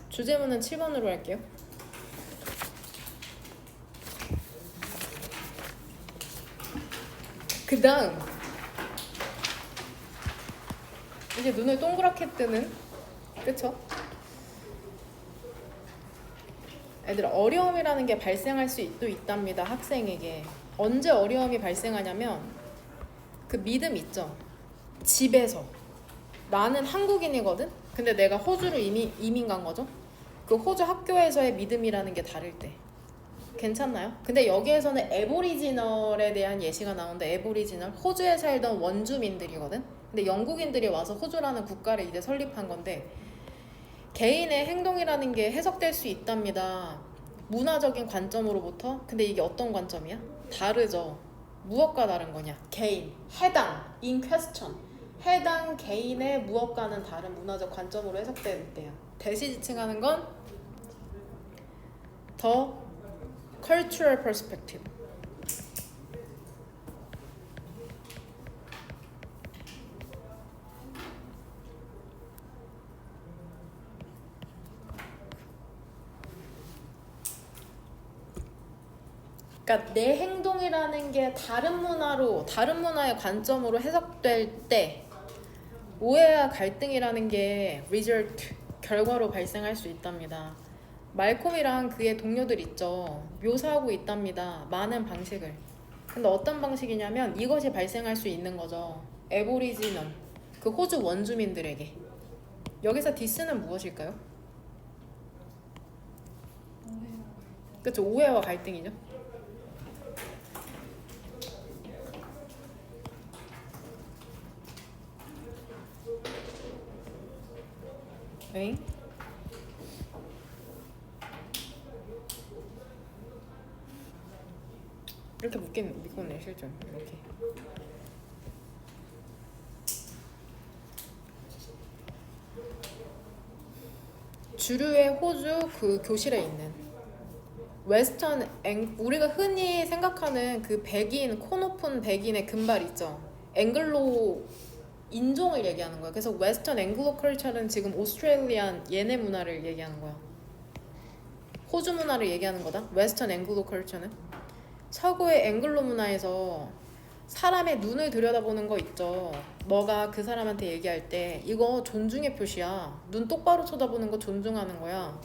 주제문은 7번으로 할게요. 그 다음 이제 눈을 동그랗게 뜨는, 그쵸? 애들 어려움이라는 게 발생할 수도 있답니다. 학생에게. 언제 어려움이 발생하냐면 그 믿음 있죠? 집에서 나는 한국인이거든? 근데 내가 호주로 이민 간 거죠? 그 호주 학교에서의 믿음이라는 게 다를 때 괜찮나요? 근데 여기에서는 에보리지널에 대한 예시가 나오는데 에보리지널, 호주에 살던 원주민들이거든? 근데 영국인들이 와서 호주라는 국가를 이제 설립한 건데 개인의 행동이라는 게 해석될 수 있답니다. 문화적인 관점으로부터. 근데 이게 어떤 관점이야? 다르죠. 무엇과 다른 거냐? 개인, 해당, in question. 해당 개인의 무엇과는 다른 문화적 관점으로 해석될 때요. 대시 지칭하는 건 더 cultural perspective. 그러니까 내 행동이라는 게 다른 문화의 관점으로 해석될 때 오해와 갈등이라는 게 result, 결과로 발생할 수 있답니다. 말콤이랑 그의 동료들 있죠. 묘사하고 있답니다. 많은 방식을. 근데 어떤 방식이냐면 이것이 발생할 수 있는 거죠. 에보리지널, 그 호주 원주민들에게. 여기서 디스는 무엇일까요? 그렇죠. 오해와 갈등이죠. 에잉? 이렇게 묶었네 실전. 이렇게. 주류의 호주 그 교실에 있는 웨스턴 우리가 흔히 생각하는 그 백인, 코 높은 백인의 금발 있죠. 앵글로 인종을 얘기하는 거야. 그래서 웨스턴 앵글로 컬처는 지금 오스트레일리안 얘네 문화를 얘기하는 거야. 호주 문화를 얘기하는 거다. 웨스턴 앵글로 컬처는 서구의 앵글로 문화에서 사람의 눈을 들여다보는 거 있죠. 너가 그 사람한테 얘기할 때 이거 존중의 표시야. 눈 똑바로 쳐다보는 거 존중하는 거야.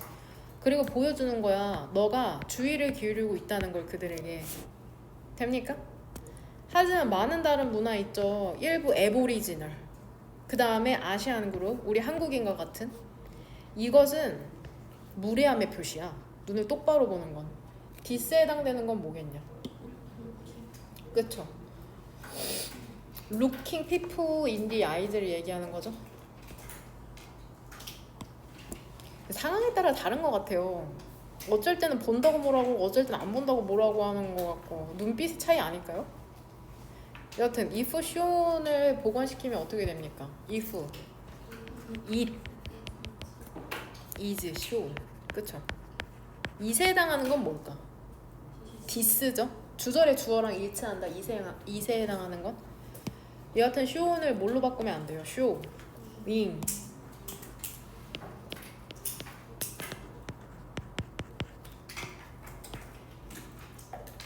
그리고 보여주는 거야. 너가 주의를 기울이고 있다는 걸 그들에게. 됩니까? 하지만 많은 다른 문화 있죠. 일부 에보리지널, 그 다음에 아시안 그룹, 우리 한국인과 같은. 이것은 무례함의 표시야. 눈을 똑바로 보는 건. 디스에 해당되는 건 뭐겠냐? 그쵸? Looking people in the eyes를 얘기하는 거죠. 상황에 따라 다른 것 같아요. 어쩔 때는 본다고 뭐라고, 어쩔 때는 안 본다고 뭐라고 하는 것 같고. 눈빛의 차이 아닐까요? 여하튼 if show를 복원시키면 어떻게 됩니까? if it is shown. 그쵸? 이세 해당하는 건 뭘까? this죠? 주절의 주어랑 일치한다. 이세 해당하는 건? 여하튼 show를 뭘로 바꾸면 안 돼요? show, ing.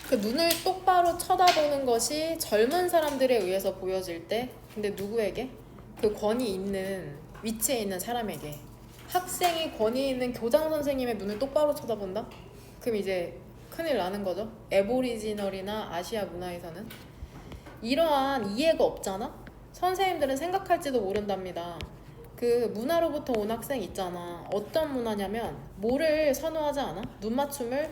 그 눈을 똑바로 쳐다보는 것이 젊은 사람들에 의해서 보여질 때, 근데 누구에게? 그 권위 있는 위치에 있는 사람에게. 학생이 권위 있는 교장 선생님의 눈을 똑바로 쳐다본다? 그럼 이제 큰일 나는 거죠. 애보리지널이나 아시아 문화에서는 이러한 이해가 없잖아? 선생님들은 생각할지도 모른답니다. 그 문화로부터 온 학생 있잖아. 어떤 문화냐면 뭐를 선호하지 않아? 눈 맞춤을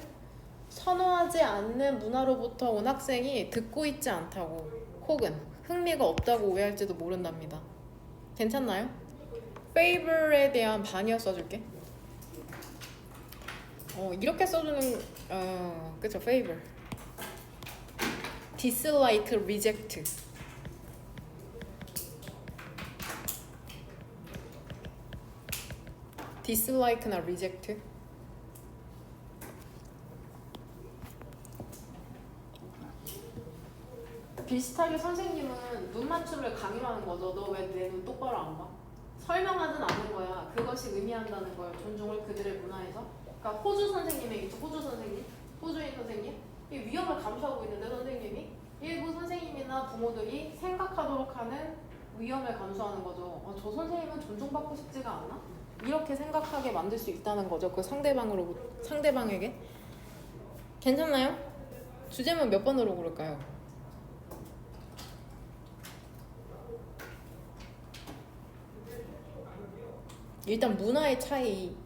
선호하지 않는 문화로부터 온 학생이 듣고 있지 않다고 혹은 흥미가 없다고 오해할지도 모른답니다. 괜찮나요? favor에 대한 반이어 써줄게. 이렇게 써주는 그쵸, favor. dislike, reject. dislike나 reject. 비슷하게 선생님은 눈 맞춤을 강요를 하는 거죠. 너 왜 내 눈 똑바로 안 봐? 설명하진 않는 거야. 그것이 의미한다는 걸, 존중을 그들의 문화에서. 그러니까 호주 선생님에게, 호주 선생님, 호주인 선생님, 이 위험을 감수하고 있는데 선생님이 일부 선생님이나 부모들이 생각하도록 하는 위험을 감수하는 거죠. 저 선생님은 존중받고 싶지가 않나? 이렇게 생각하게 만들 수 있다는 거죠. 그 상대방에게. 괜찮나요? 주제문 몇 번으로 고를까요? 일단 문화의 차이,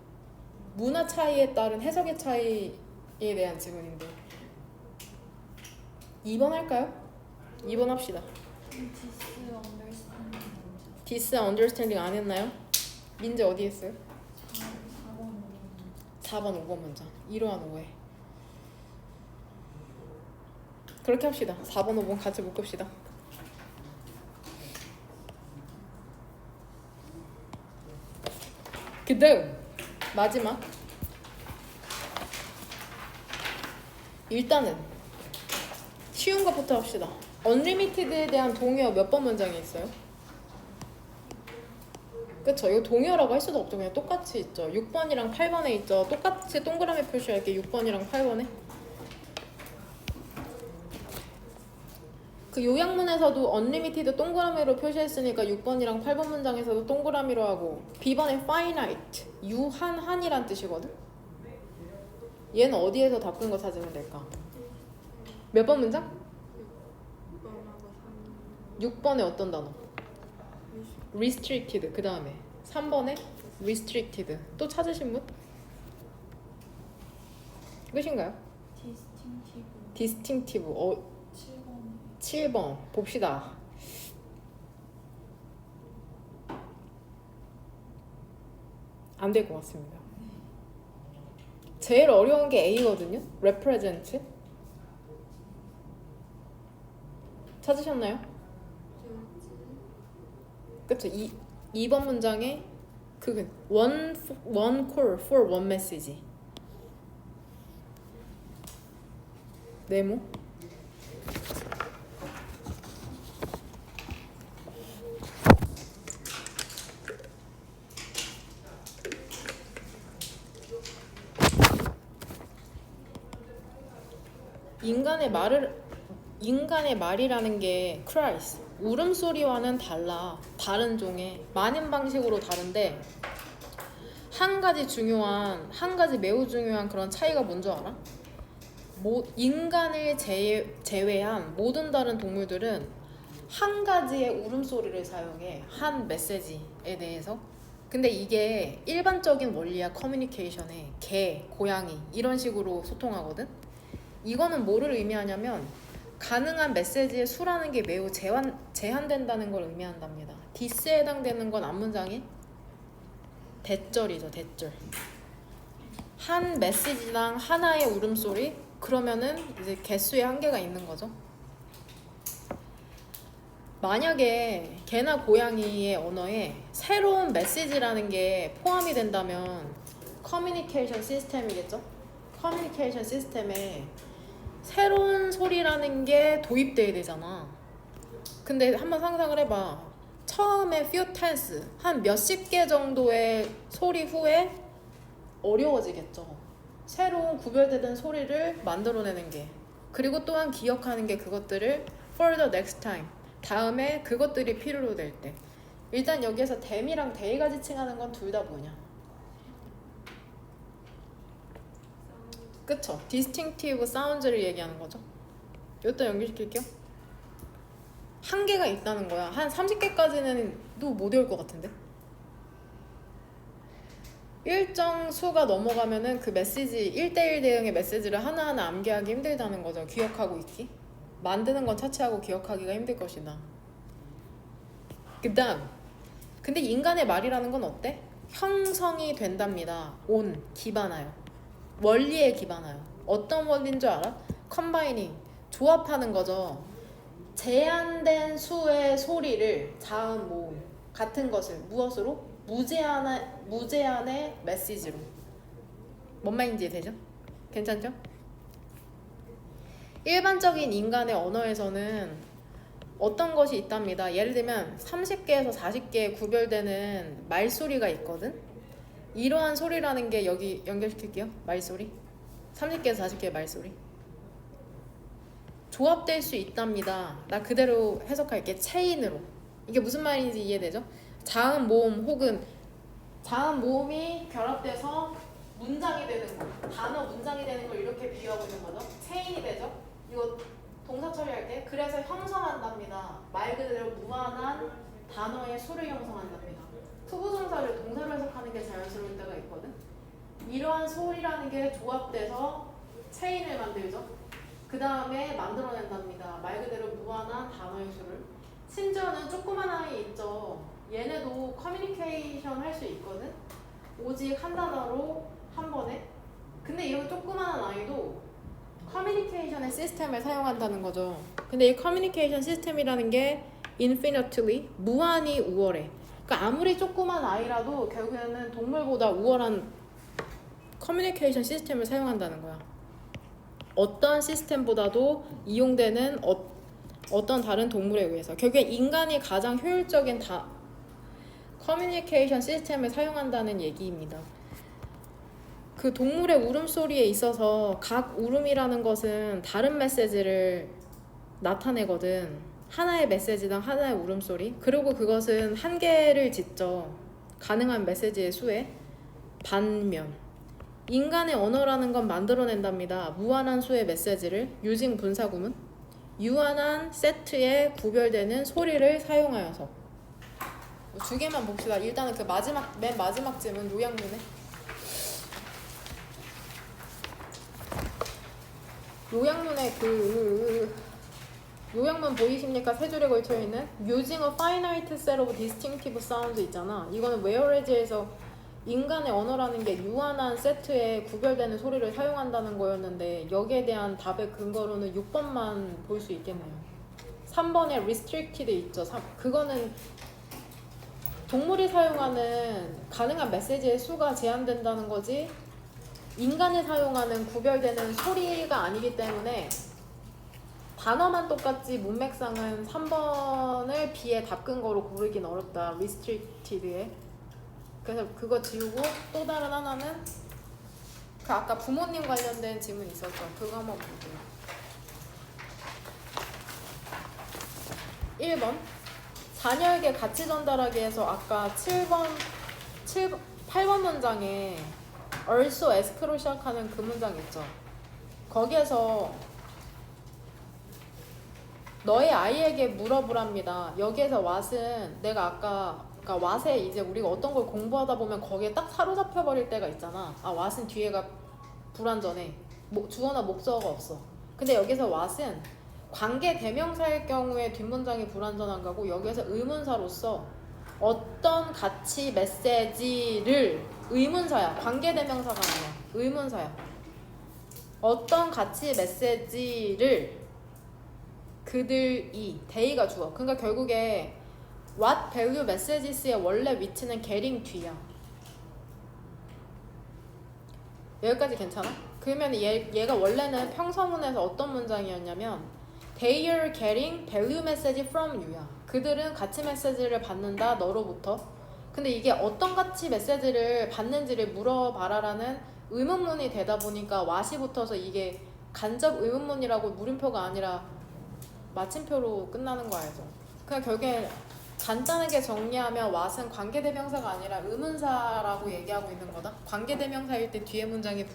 문화 차이에 따른 해석의 차이에 대한 질문인데 2번 할까요? 2번 합시다. 디스 언더스탠딩 안 했나요? 민재 어디 했어요? 4번 5번 문장. 이러한 오해. 그렇게 합시다. 4번 5번 같이 묶읍시다. 그 다음 마지막, 일단은 쉬운 것부터 합시다. unlimited에 대한 동의어 몇 번 문장에 있어요? 그쵸? 이거 동의어라고 할 수도 없죠. 그냥 똑같이 있죠. 6번이랑 8번에 있죠. 똑같이 동그라미 표시할게. 6번이랑 8번에. 그 요약문에서도 unlimited 동그라미로 표시했으니까 6번이랑 8번 문장에서도 동그라미로 하고, B번에 finite, 유한한이란 뜻이거든? 얘는 어디에서 다 끈 거 찾으면 될까? 몇 번 문장? 6번에 어떤 단어? restricted. 그 다음에 3번에 restricted. 또 찾으신 분? 끝인가요? distinctive. 7번 봅시다. 안 될 것 같습니다. 제일 어려운 게 A거든요. represent. 찾으셨나요? 그쵸? 2번 문장에 one call for one message. 네모. 인간의 말이라는 게 cries, 울음소리와는 달라. 다른 종의 많은 방식으로 다른데 한 가지 매우 중요한 그런 차이가 뭔지 알아? 인간을 제외한 모든 다른 동물들은 한 가지의 울음소리를 사용해. 한 메시지에 대해서. 근데 이게 일반적인 원리야. 커뮤니케이션에 개, 고양이 이런 식으로 소통하거든. 이거는 뭐를 의미하냐면 가능한 메시지의 수라는 게 매우 제한된다는 걸 의미한답니다. 디스에 해당되는 건 앞문장이 대절이죠. 대절. 한 메시지당 하나의 울음소리, 그러면은 이제 개수의 한계가 있는 거죠. 만약에 개나 고양이의 언어에 새로운 메시지라는 게 포함이 된다면 커뮤니케이션 시스템이겠죠? 커뮤니케이션 시스템에 새로운 소리라는 게 도입돼야 되잖아. 근데 한번 상상을 해봐. 처음에 few tense 한 몇십 개 정도의 소리 후에 어려워지겠죠. 새로운 구별되는 소리를 만들어내는 게. 그리고 또한 기억하는 게 그것들을 for the next time. 다음에 그것들이 필요로 될 때. 일단 여기에서 them이랑 they가 지칭하는 건 둘 다 뭐냐? 그쵸? distinctive sounds를 얘기하는 거죠. 이것도 연결시킬게요. 한계가 있다는 거야. 한 30개까지는 또 못 외울 것 같은데? 일정 수가 넘어가면은 그 메시지 1대1 대응의 메시지를 하나하나 암기하기 힘들다는 거죠. 기억하고 있기. 만드는 건 차치하고 기억하기가 힘들 것이다. 그 다음 근데 인간의 말이라는 건 어때? 형성이 된답니다. on, 기반하여. 원리에 기반하여. 어떤 원리인 줄 알아? combining, 조합하는 거죠. 제한된 수의 소리를 자음, 모음 같은 것을 무엇으로? 무제한의 메시지로. 뭔 말인지 되죠? 괜찮죠? 일반적인 인간의 언어에서는 어떤 것이 있답니다. 예를 들면 30개에서 40개 구별되는 말소리가 있거든. 이러한 소리라는 게 여기 연결시킬게요. 말소리. 30개에서 40개의 말소리. 조합될 수 있답니다. 나 그대로 해석할게. 체인으로. 이게 무슨 말인지 이해되죠? 자음, 모음 혹은 자음, 모음이 결합돼서 문장이 되는 거. 단어 문장이 되는 걸 이렇게 비유하고 있는 거죠. 체인이 되죠. 이거 동사 처리할 때 그래서 형성한답니다. 말 그대로 무한한 단어의 수를 형성한답니다. 투부정사를 동사로 해석하는 게 자연스러울 때가 있거든. 이러한 소리라는 게 조합돼서 체인을 만들죠. 그 다음에 만들어낸답니다. 말 그대로 무한한 단어의 수를. 심지어는 조그만 아이 있죠. 얘네도 커뮤니케이션 할 수 있거든. 오직 한 단어로 한 번에. 근데 이런 조그만 아이도 커뮤니케이션의 시스템을 사용한다는 거죠. 근데 이 커뮤니케이션 시스템이라는 게 infinitely, 무한히 우월해. 그러니까 아무리 조그만 아이라도 결국에는 동물보다 우월한 커뮤니케이션 시스템을 사용한다는 거야. 어떤 시스템보다도 이용되는 어떤 다른 동물에 의해서. 결국에 인간이 가장 효율적인 커뮤니케이션 시스템을 사용한다는 얘기입니다. 그 동물의 울음소리에 있어서 각 울음이라는 것은 다른 메시지를 나타내거든. 하나의 메시지당 하나의 울음소리. 그리고 그것은 한계를 짓죠. 가능한 메시지의 수에. 반면 인간의 언어라는 건 만들어낸답니다. 무한한 수의 메시지를. using 분사구문. 유한한 세트에 구별되는 소리를 사용하여서. 두 개만 봅시다. 일단은 그 맨 마지막 질문 요약문에. 요약문에 요약문 보이십니까? 세 줄에 걸쳐 있는 using a finite set of distinctive sounds 있잖아. 이거는 whereas에서 인간의 언어라는 게 유한한 세트에 구별되는 소리를 사용한다는 거였는데 여기에 대한 답의 근거로는 6번만 볼 수 있겠네요. 3번에 restricted 있죠. 그거는 동물이 사용하는 가능한 메시지의 수가 제한된다는 거지 인간이 사용하는 구별되는 소리가 아니기 때문에 단어만 똑같지 문맥상은 3번을 B의 답 근거로 고르긴 어렵다. restricted에. 그래서 그거 지우고 또 다른 하나는 그 아까 부모님 관련된 질문 있었죠. 그거 한번 볼게요. 1번 자녀에게 가치 전달하기 위해서 아까 8번 문장에 also ask로 시작하는 그 문장 있죠. 거기에서 너의 아이에게 물어보랍니다. 여기에서 what은 내가 아까 그러니까 what에 이제 우리가 어떤 걸 공부하다 보면 거기에 딱 사로잡혀 버릴 때가 있잖아. 아 what은 뒤에가 불완전해. 주어나 목적어가 없어. 근데 여기서 what은 관계 대명사일 경우에 뒷문장이 불완전한 거고 여기에서 의문사로서 어떤 가치 메시지를 의문사야. 관계 대명사가 아니야. 의문사야. 어떤 가치 메시지를 그들이 they가 주어. 그러니까 결국에 what value messages의 원래 위치는 getting 뒤야. 여기까지 괜찮아? 그러면 얘가 원래는 평서문에서 어떤 문장이었냐면 They are getting value message from you야. 그들은 가치 메시지를 받는다 너로부터. 근데 이게 어떤 가치 메시지를 받는지를 물어봐라라는 의문문이 되다 보니까 what이 붙어서 이게 간접 의문문이라고 물음표가 아니라 마침표로 끝나는 거 알죠? 그냥 결국에 간단하게 정리하면 what은 관계대명사가 아니라 의문사라고 얘기하고 있는 거다. 관계대명사일 때 뒤에 문장이